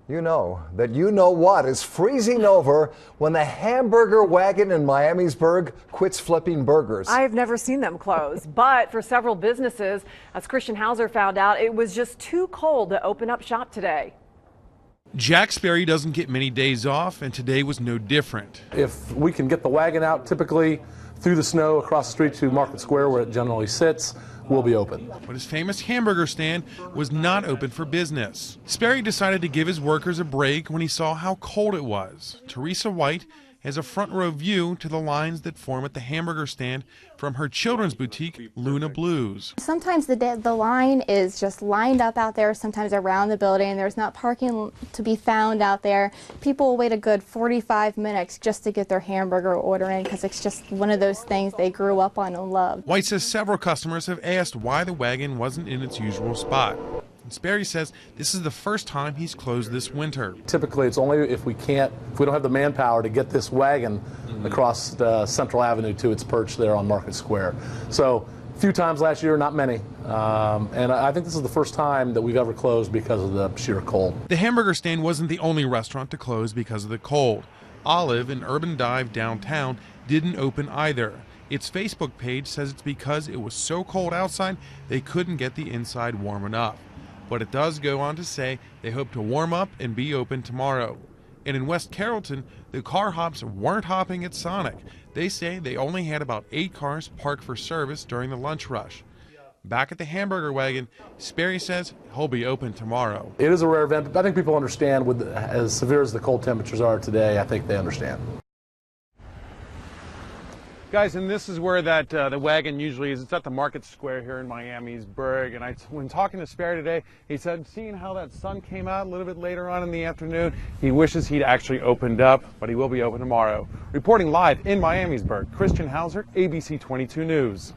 You know that you know what is freezing over when the Hamburger Wagon in Miamisburg quits flipping burgers. I've never seen them close, but for several businesses, as Christian Hauser found out, it was just too cold to open up shop today. Jack Sperry doesn't get many days off, and today was no different. If we can get the wagon out, typically through the snow across the street to Market Square where it generally sits, we'll be open. But his famous hamburger stand was not open for business. Sperry decided to give his workers a break when he saw how cold it was. Teresa White has a front row view to the lines that form at the hamburger stand from her children's boutique, Luna Blues. Sometimes the line is just lined up out there, sometimes around the building. There's not parking to be found out there. People will wait a good 45 minutes just to get their hamburger order in because it's just one of those things they grew up on and loved. White says several customers have asked why the wagon wasn't in its usual spot. And Sperry says this is the first time he's closed this winter. Typically, it's only if we don't have the manpower to get this wagon across Central Avenue to its perch there on Market Square. So a few times last year, not many. And I think this is the first time that we've ever closed because of the sheer cold. The hamburger stand wasn't the only restaurant to close because of the cold. Olive, an urban dive downtown, didn't open either. Its Facebook page says it's because it was so cold outside they couldn't get the inside warm enough. But it does go on to say they hope to warm up and be open tomorrow. And in West Carrollton, the car hops weren't hopping at Sonic. They say they only had about 8 cars parked for service during the lunch rush. Back at the Hamburger Wagon, Sperry says he'll be open tomorrow. It is a rare event, but I think people understand with as severe as the cold temperatures are today, I think they understand. Guys, and this is where the wagon usually is. It's at the Market Square here in Miamisburg. And when talking to Sperry today, he said, seeing how that sun came out a little bit later on in the afternoon, he wishes he'd actually opened up, but he will be open tomorrow. Reporting live in Miamisburg, Christian Hauser, ABC 22 News.